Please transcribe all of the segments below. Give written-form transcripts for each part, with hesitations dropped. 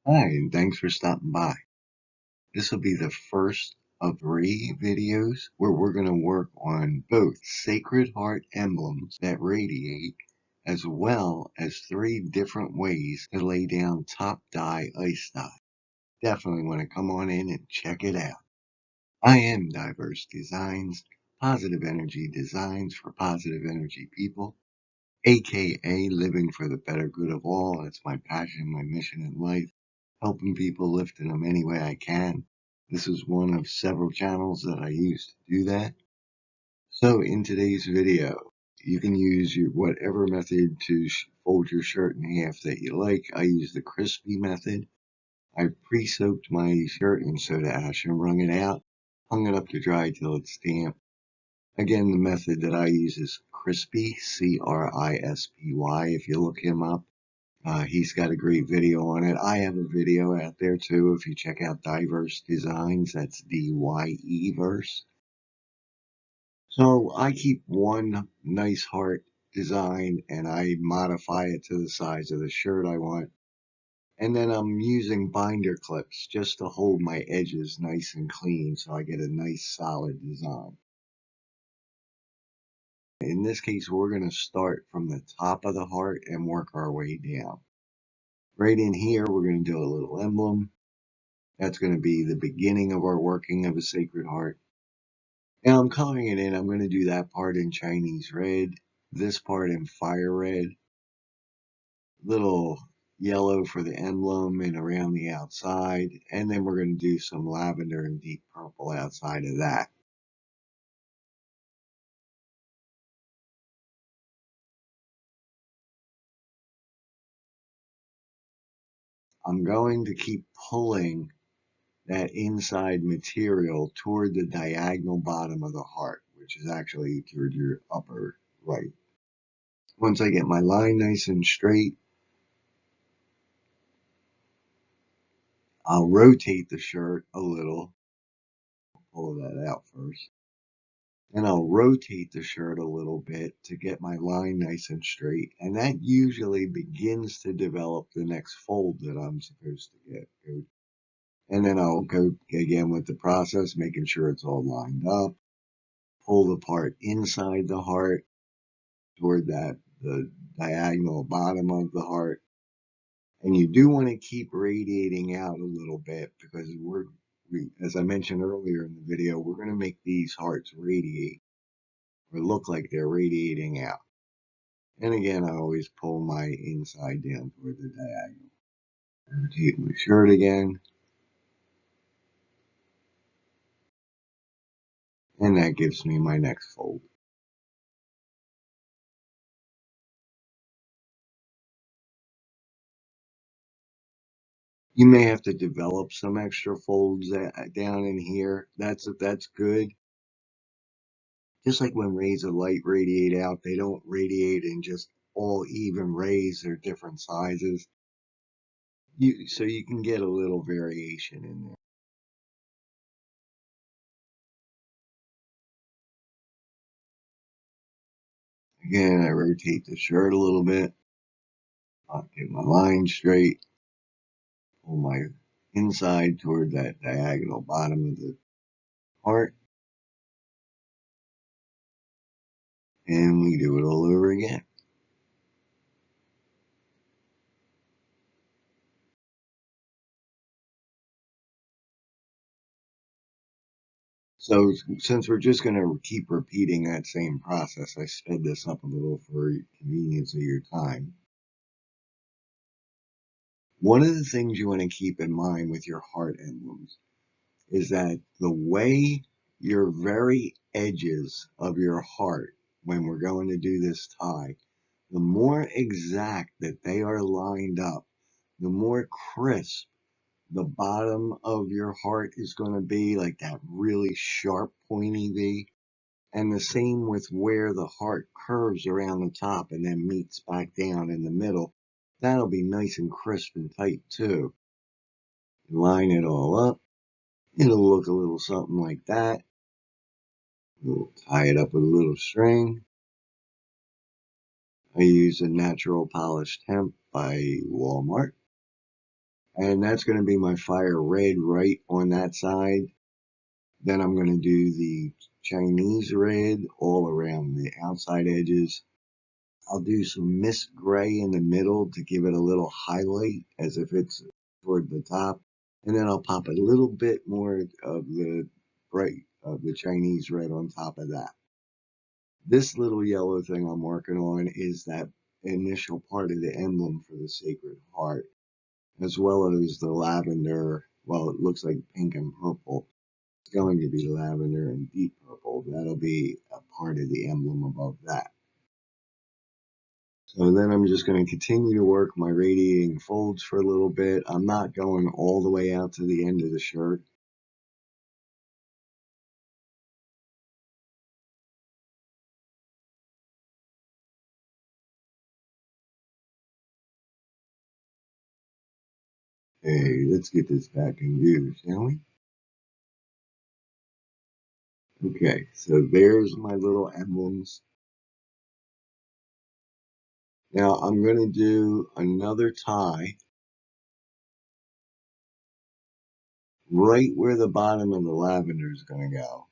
Hi, and thanks for stopping by. This will be the first of 3 videos where we're going to work on both Sacred Heart emblems that radiate, as well as 3 different ways to lay down top dye ice dye. Definitely want to come on in and check it out. I am Dyeverse Designs, positive energy designs for positive energy people, aka living for the better good of all. That's my passion, my mission in life. Helping people, lifting them any way I can. This is one of several channels that I use to do that. So in today's video, you can use your whatever method to fold your shirt in half that you like. I use the crispy method. I pre-soaked my shirt in soda ash and wrung it out, hung it up to dry till it's damp. Again, the method that I use is crispy, C-R-I-S-P-Y. If you look him up, he's got a great video on it. I have a video out there too. If you check out Dyeverse Designs, that's Dyeverse. So I keep one nice heart design and I modify it to the size of the shirt I want. And then I'm using binder clips just to hold my edges nice and clean so I get a nice solid design. In this case, we're going to start from the top of the heart and work our way down. Right in here, we're going to do a little emblem. That's going to be the beginning of our working of a Sacred Heart. Now I'm coloring it in. I'm going to do that part in Chinese red, this part in fire red, little yellow for the emblem and around the outside, and then we're going to do some lavender and deep purple outside of that. I'm going to keep pulling that inside material toward the diagonal bottom of the heart, which is actually toward your upper right. Once I get my line nice and straight, I'll rotate the shirt a little, pull that out first, and I'll rotate the shirt a little bit to get my line nice and straight, and that usually begins to develop the next fold that I'm supposed to get. And then I'll go again with the process, making sure it's all lined up, pull the part inside the heart toward the diagonal bottom of the heart. And you do want to keep radiating out a little bit because as I mentioned earlier in the video, we're going to make these hearts radiate or look like they're radiating out. And again, I always pull my inside down toward the diagonal. Rotate my shirt again. And that gives me my next fold. You may have to develop some extra folds down in here. That's good. Just like when rays of light radiate out, they don't radiate in just all even rays. They're different sizes. So you can get a little variation in there. Again, I rotate the shirt a little bit. I'll get my line straight. Pull my inside toward that diagonal bottom of the heart. And we do it all over again. So since we're just going to keep repeating that same process, I sped this up a little for convenience of your time. One of the things you want to keep in mind with your heart emblems is that the way your very edges of your heart, when we're going to do this tie, the more exact that they are lined up, the more crisp the bottom of your heart is going to be, like that really sharp pointy V. And the same with where the heart curves around the top and then meets back down in the middle. That'll be nice and crisp and tight too. Line it all up. It'll look a little something like that. We'll tie it up with a little string. I use a natural polished hemp by Walmart. And that's going to be my fire red right on that side. Then I'm going to do the Chinese red all around the outside edges. I'll do some mist gray in the middle to give it a little highlight as if it's toward the top. And then I'll pop a little bit more of the bright of the Chinese red on top of that. This little yellow thing I'm working on is that initial part of the emblem for the Sacred Heart, as well as the lavender. Well, it looks like pink and purple. It's going to be lavender and deep purple. That'll be a part of the emblem above that. So then I'm just going to continue to work my radiating folds for a little bit. I'm not going all the way out to the end of the shirt. Hey, let's get this back in view, shall we? Okay, so there's my little emblems. Now I'm going to do another tie right where the bottom of the lavender is going to go.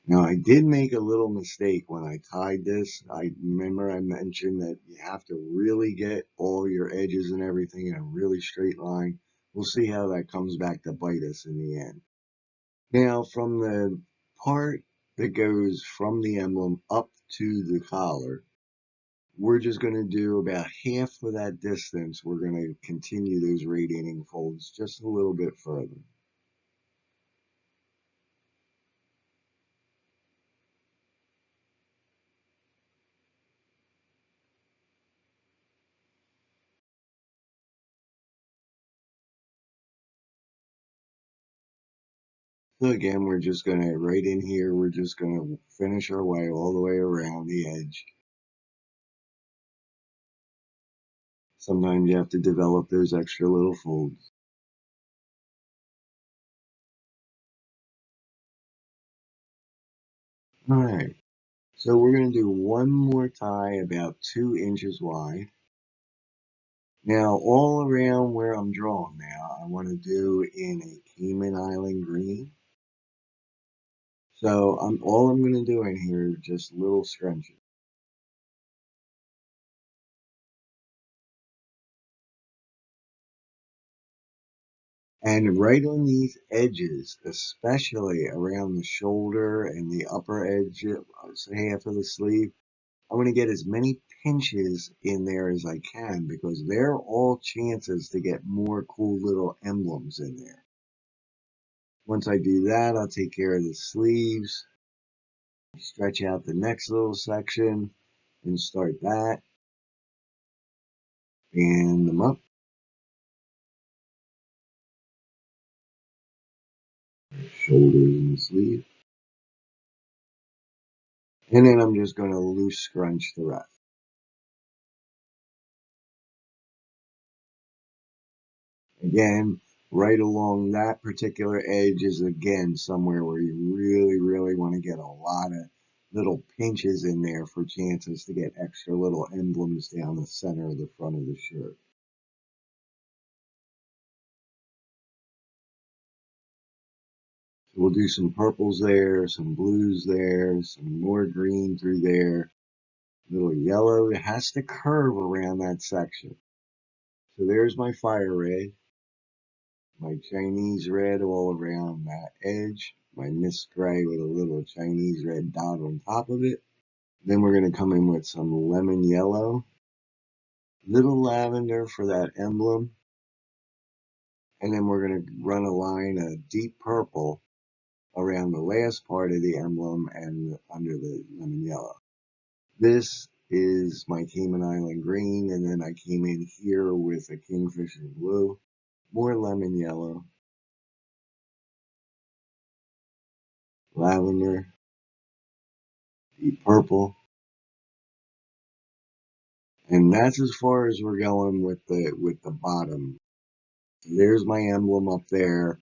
Now I did make a little mistake when I tied this. I remember I mentioned that you have to really get all your edges and everything in a really straight line. We'll see how that comes back to bite us in the end. Now from the part that goes from the emblem up to the collar, we're just going to do about half of that distance. We're going to continue those radiating folds just a little bit further. So again, we're just going to, right in here, we're just going to finish our way all the way around the edge. Sometimes you have to develop those extra little folds. Alright, so we're going to do one more tie about 2 inches wide. Now, all around where I'm drawing now, I want to do in a Cayman Island green. So all I'm going to do in here is just little scrunches. And right on these edges, especially around the shoulder and the upper edge, half of the sleeve, I want to get as many pinches in there as I can because they're all chances to get more cool little emblems in there. Once I do that, I'll take care of the sleeves, stretch out the next little section, and start that. Band them up. Shoulders and sleeve. And then I'm just going to loose scrunch the rest. Again, right along that particular edge is again somewhere where you really, really want to get a lot of little pinches in there for chances to get extra little emblems down the center of the front of the shirt. So we'll do some purples there, some blues there, some more green through there, little yellow. It has to curve around that section. So there's my fire red, my Chinese red all around that edge, my mist gray with a little Chinese red dot on top of it. Then we're going to come in with some lemon yellow, little lavender for that emblem, and then we're going to run a line of deep purple around the last part of the emblem and under the lemon yellow. This is my Cayman Island green, and then I came in here with a kingfisher blue, more lemon yellow, lavender, deep purple, and that's as far as we're going with the bottom. There's my emblem up there.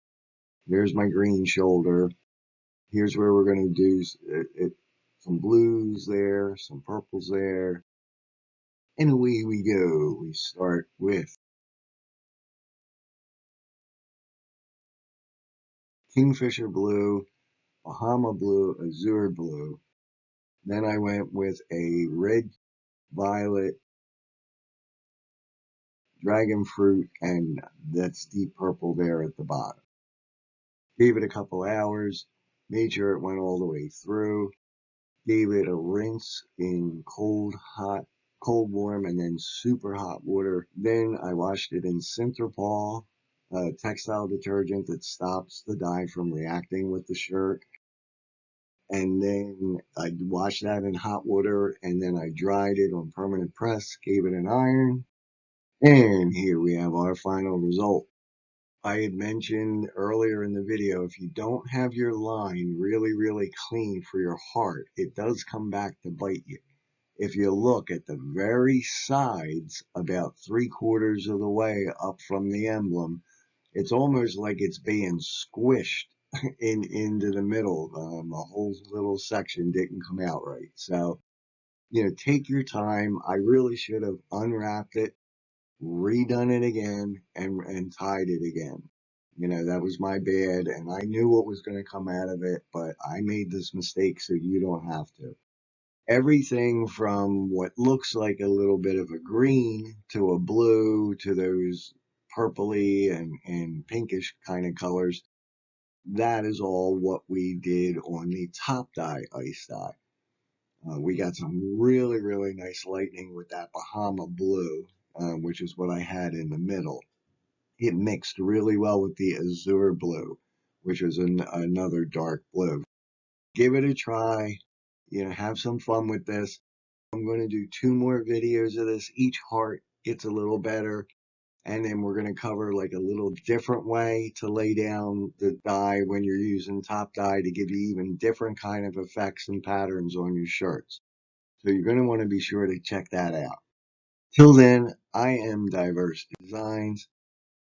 There's my green shoulder. Here's where we're going to do some blues there, some purples there, And away we go. We start with Kingfisher Blue, Bahama Blue, Azure Blue. Then I went with a red, violet, dragon fruit, and that's deep purple there at the bottom. Gave it a couple hours, made sure it went all the way through, gave it a rinse in cold, hot, cold, warm, and then super hot water. Then I washed it in Synthropol, a textile detergent that stops the dye from reacting with the shirt. And then I washed that in hot water, and then I dried it on permanent press, gave it an iron, and here we have our final result. I had mentioned earlier in the video, if you don't have your line really, really clean for your heart, it does come back to bite you. If you look at the very sides, about 3/4 of the way up from the emblem, it's almost like it's being squished into the middle. The whole little section didn't come out right. So, take your time. I really should have unwrapped it, redone it again, and tied it again. That was my bad, and I knew what was going to come out of it, but I made this mistake so you don't have to. Everything from what looks like a little bit of a green to a blue to those purpley and pinkish kind of colors, that is all what we did on the top dye ice dye. We got some really, really nice lightning with that Bahama blue, which is what I had in the middle. It mixed really well with the Azure blue, which was another dark blue. Give it a try. Have some fun with this. I'm going to do 2 more videos of this. Each heart gets a little better. And then we're going to cover like a little different way to lay down the dye when you're using top dye to give you even different kind of effects and patterns on your shirts. So you're going to want to be sure to check that out. Till then, I am Dyeverse Designs.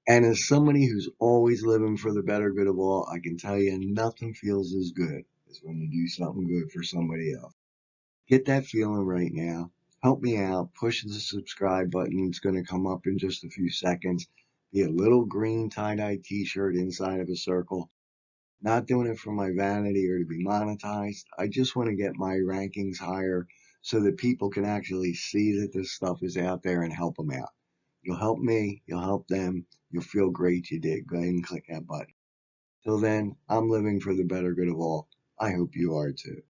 And as somebody who's always living for the better good of all, I can tell you nothing feels as good as when you do something good for somebody else. Get that feeling right now. Help me out. Push the subscribe button. It's going to come up in just a few seconds. Be a little green tie-dye t-shirt inside of a circle. Not doing it for my vanity or to be monetized. I just want to get my rankings higher so that people can actually see that this stuff is out there and help them out. You'll help me. You'll help them. You'll feel great you did. Go ahead and click that button. Till then, I'm living for the better good of all. I hope you are too.